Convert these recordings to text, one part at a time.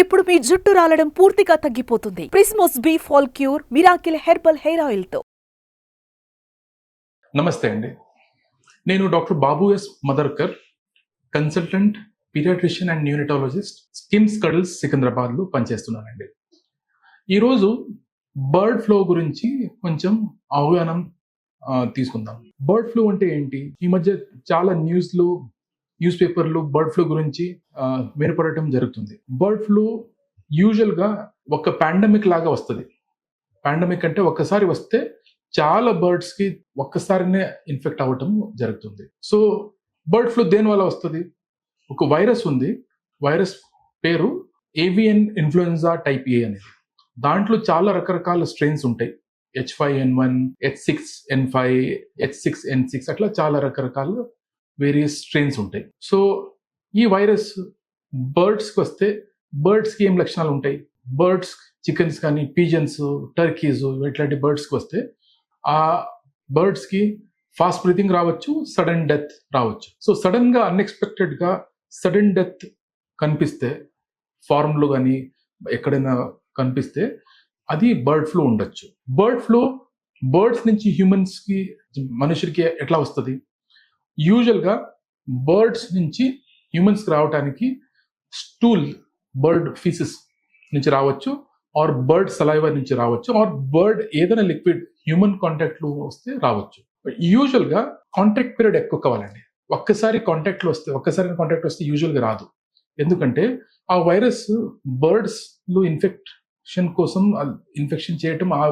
ఇప్పుడు మీ జుట్టు రాలడం పూర్తిగా తగ్గిపోతుంది. ప్రిస్మోస్ బీ fall cure miracle herbal hair oil తో. నమస్తే అండి, నేను doctor Babu S Madarkar, consultant paediatrician and neonatologist, KIMS Cuddles సికింద్రాబాద్లో పనిచేస్తున్నానండి. ఈరోజు బర్డ్ ఫ్లూ గురించి కొంచెం అవగాహన తీసుకుందాం. బర్డ్ ఫ్లూ అంటే ఏంటి? ఈ మధ్య చాలా న్యూస్ పేపర్లు బర్డ్ ఫ్లూ గురించి వినపడటం జరుగుతుంది. బర్డ్ ఫ్లూ యూజువల్గా ఒక పాండమిక్ లాగా వస్తుంది. పాండమిక్ అంటే ఒక్కసారి వస్తే చాలా బర్డ్స్ కి ఒక్కసారినే ఇన్ఫెక్ట్ అవ్వటం జరుగుతుంది. సో బర్డ్ ఫ్లూ దేని వల్ల వస్తుంది? ఒక వైరస్ ఉంది, వైరస్ పేరు ఏవియన్ ఇన్ఫ్లుయెన్జా టైప్ ఏ అనేది. దాంట్లో చాలా రకరకాల స్ట్రెయిన్స్ ఉంటాయి. H5N1, H6N5, H6N6 అట్లా చాలా రకరకాల వేరియస్ స్ట్రెయిన్స్ ఉంటాయి. సో ఈ వైరస్ బర్డ్స్కి వస్తే బర్డ్స్కి ఏం లక్షణాలు ఉంటాయి? బర్డ్స్, చికెన్స్ కానీ, పీజన్స్, టర్కీస్ ఇట్లాంటి బర్డ్స్కి వస్తే ఆ బర్డ్స్కి ఫాస్ట్ బ్రీతింగ్ రావచ్చు, సడన్ డెత్ రావచ్చు. సో సడన్గా అన్ఎక్స్పెక్టెడ్గా సడన్ డెత్ కనిపిస్తే, ఫార్మ్లో కానీ ఎక్కడైనా కనిపిస్తే అది బర్డ్ ఫ్లూ ఉండొచ్చు. బర్డ్ ఫ్లూ బర్డ్స్ నుంచి హ్యూమన్స్కి, మనుషులకి ఎట్లా వస్తుంది? యూజువల్గా బర్డ్స్ నుంచి హ్యూమన్స్కి రావడానికి స్టూల్, బర్డ్ ఫీసెస్ నుంచి రావచ్చు, ఆర్ బర్డ్ సలైవా నుంచి రావచ్చు, ఆర్ బర్డ్ ఏదైనా లిక్విడ్ హ్యూమన్ కాంటాక్ట్లో వస్తే రావచ్చు. యూజువల్గా కాంటాక్ట్ పీరియడ్ ఎక్కువ కావాలండి. ఒక్కసారి కాంటాక్ట్ వస్తే యూజువల్గా రాదు. ఎందుకంటే ఆ వైరస్ బర్డ్స్లో ఇన్ఫెక్షన్ చేయటం ఆ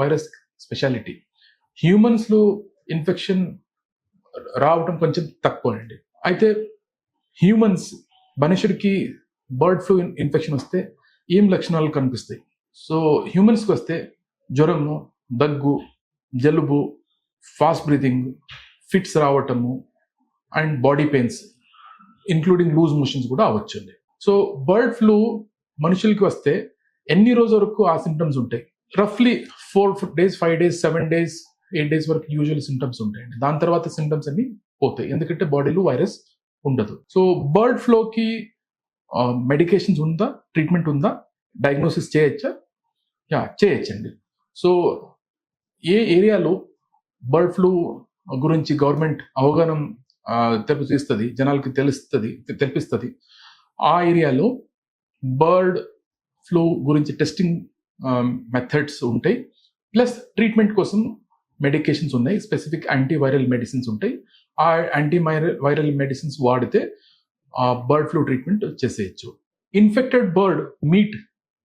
వైరస్ స్పెషాలిటీ. హ్యూమన్స్లో ఇన్ఫెక్షన్ రావటం కొంచెం తక్కువ అండి. అయితే మనుషుడికి బర్డ్ ఫ్లూ ఇన్ఫెక్షన్ వస్తే ఏం లక్షణాలు కనిపిస్తాయి? సో హ్యూమన్స్కి వస్తే జ్వరము, దగ్గు, జలుబు, ఫాస్ట్ బ్రీతింగ్, ఫిట్స్ రావటము and body pains including loose motions కూడా అవ్వచ్చండి. సో బర్డ్ ఫ్లూ మనుషులకి వస్తే ఎన్ని రోజుల వరకు ఆ సిమ్టమ్స్ ఉంటాయి? రఫ్లీ 4 days, 5 days, 7 days, 8 days వరకు యూజువల్ సిమ్టమ్స్ ఉంటాయండి. దాని తర్వాత సిమ్టమ్స్ అన్ని పోతాయి, ఎందుకంటే బాడీలో వైరస్ ఉండదు. సో బర్డ్ ఫ్లూకి మెడికేషన్స్ ఉందా, ట్రీట్మెంట్ ఉందా, డయాగ్నోసిస్ చేయొచ్చా? చేయొచ్చండి. సో ఏ ఏరియాలో బర్డ్ ఫ్లూ గురించి గవర్నమెంట్ అవగాహన తెలిపిస్తుంది, జనాలకి తెలిపిస్తుంది, ఆ ఏరియాలో బర్డ్ ఫ్లూ గురించి టెస్టింగ్ మెథడ్స్ ఉంటాయి. ప్లస్ ట్రీట్మెంట్ కోసం మెడికేషన్స్ ఉన్నాయి, స్పెసిఫిక్ యాంటీవైరల్ మెడిసిన్స్ ఉంటాయి. ఆ యాంటీవైరల్ మెడిసిన్స్ వాడితే ఆ బర్డ్ ఫ్లూ ట్రీట్మెంట్ చేసేయచ్చు. ఇన్ఫెక్టెడ్ బర్డ్ మీట్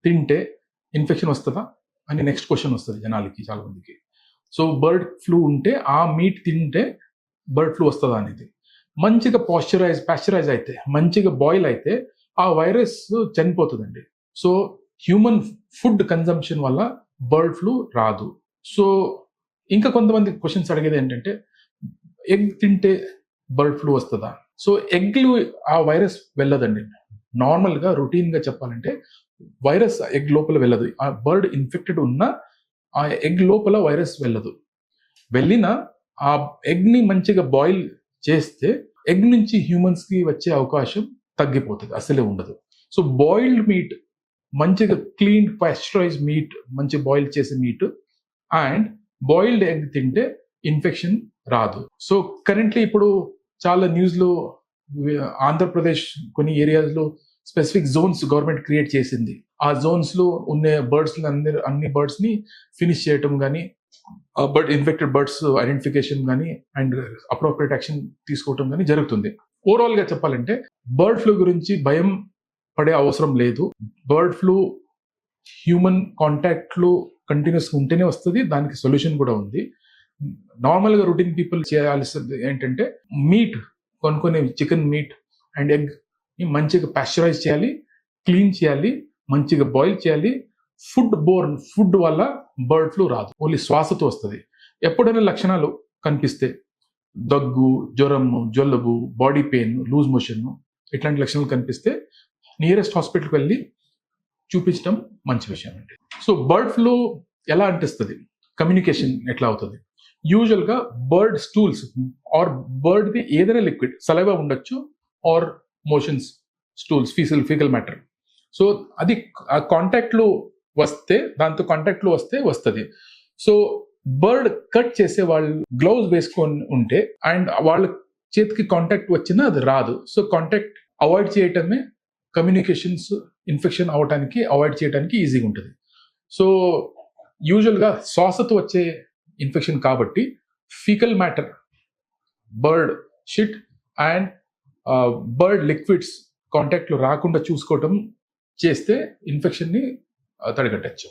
తింటే ఇన్ఫెక్షన్ వస్తుందా అని నెక్స్ట్ క్వశ్చన్ వస్తుంది జనాలకి, చాలా మందికి. సో బర్డ్ ఫ్లూ ఉంటే ఆ మీట్ తింటే బర్డ్ ఫ్లూ వస్తుందా అనేది. మంచిగా పాశ్చరైజ్ అయితే, మంచిగా బాయిల్ అయితే ఆ వైరస్ చనిపోతుందండి. సో హ్యూమన్ ఫుడ్ కన్జంప్షన్ వల్ల బర్డ్ ఫ్లూ రాదు. సో ఇంకా కొంతమంది క్వశ్చన్స్ అడిగేది ఏంటంటే, ఎగ్ తింటే బర్డ్ ఫ్లూ వస్తుందా? సో ఎగ్లు ఆ వైరస్ వెళ్ళదండి. నార్మల్గా రొటీన్గా చెప్పాలంటే వైరస్ ఎగ్ లోపల వెళ్ళదు. ఆ బర్డ్ ఇన్ఫెక్టెడ్ ఉన్న ఆ ఎగ్ లోపల వైరస్ వెళ్ళదు. వెళ్ళినా ఆ ఎగ్ని మంచిగా బాయిల్ చేస్తే ఎగ్ నుంచి హ్యూమన్స్కి వచ్చే అవకాశం తగ్గిపోతుంది, అసలే ఉండదు. సో బాయిల్డ్ మీట్, మంచిగా క్లీన్ పాస్చరైజ్ మీట్, మంచి బాయిల్ చేసే మీట్ అండ్ బాయిల్డ్ ఎగ్ తింటే ఇన్ఫెక్షన్ రాదు. సో కరెంట్లీ ఇప్పుడు చాలా న్యూస్లో ఆంధ్రప్రదేశ్ కొన్ని ఏరియాస్లో స్పెసిఫిక్ జోన్స్ గవర్నమెంట్ క్రియేట్ చేసింది. ఆ జోన్స్లో ఉన్న అన్ని బర్డ్స్ని ఫినిష్ చేయటం కానీ, ఇన్ఫెక్టెడ్ బర్డ్స్ ఐడెంటిఫికేషన్ కానీ అండ్ అప్రోప్రియేట్ యాక్షన్ తీసుకోవటం కానీ జరుగుతుంది. ఓవరాల్గా చెప్పాలంటే బర్డ్ ఫ్లూ గురించి భయం పడే అవసరం లేదు. బర్డ్ ఫ్లూ హ్యూమన్ కాంటాక్ట్లో కంటిన్యూస్గా ఉంటేనే వస్తుంది, దానికి సొల్యూషన్ కూడా ఉంది. నార్మల్గా రొటీన్ పీపుల్ చేయాల్సింది ఏంటంటే, మీట్ కొనుక్కొని చికెన్ మీట్ అండ్ ఎగ్ మంచిగా పాశ్చరైజ్ చేయాలి, క్లీన్ చేయాలి, మంచిగా బాయిల్ చేయాలి. ఫుడ్ వల్ల బర్డ్ ఫ్లూ రాదు, ఓన్లీ శ్వాసతో వస్తుంది. ఎప్పుడైనా లక్షణాలు కనిపిస్తే దగ్గు, జ్వరము, జలుబు, బాడీ పెయిన్, లూజ్ మోషన్ ఇట్లాంటి లక్షణాలు కనిపిస్తే నియరెస్ట్ హాస్పిటల్కి వెళ్ళి చూపించడం మంచి విషయం అండి. సో బర్డ్ ఫ్లూ ఎలా అంటిస్తుంది, కమ్యూనికేషన్ ఎట్లా అవుతుంది? యూజువల్గా బర్డ్ స్టూల్స్ ఆర్ బర్డ్ది ఏదైనా లిక్విడ్, సలైవా ఉండొచ్చు or motions, stools, fecal matter, so అది ఆ కాంటాక్ట్లు వస్తే దాంతో కాంటాక్ట్లు వస్తుంది. సో బర్డ్ కట్ చేసే వాళ్ళు గ్లౌజ్ వేసుకొని ఉంటే అండ్ వాళ్ళ చేతికి కాంటాక్ట్ వచ్చినా అది రాదు. సో కాంటాక్ట్ అవాయిడ్ చేయటమే కమ్యూనికేషన్స్ ఇన్ఫెక్షన్ అవాయిడ్ చేయడానికి ఈజీగా ఉంటుంది. సో యూజువల్గా శ్వాసతో వచ్చే ఇన్ఫెక్షన్ కాబట్టి faecal matter, bird shit and bird liquids కాంటాక్ట్లో రాకుండా చూసుకోవటం చేస్తే ఇన్ఫెక్షన్ని తడిగట్టచ్చు.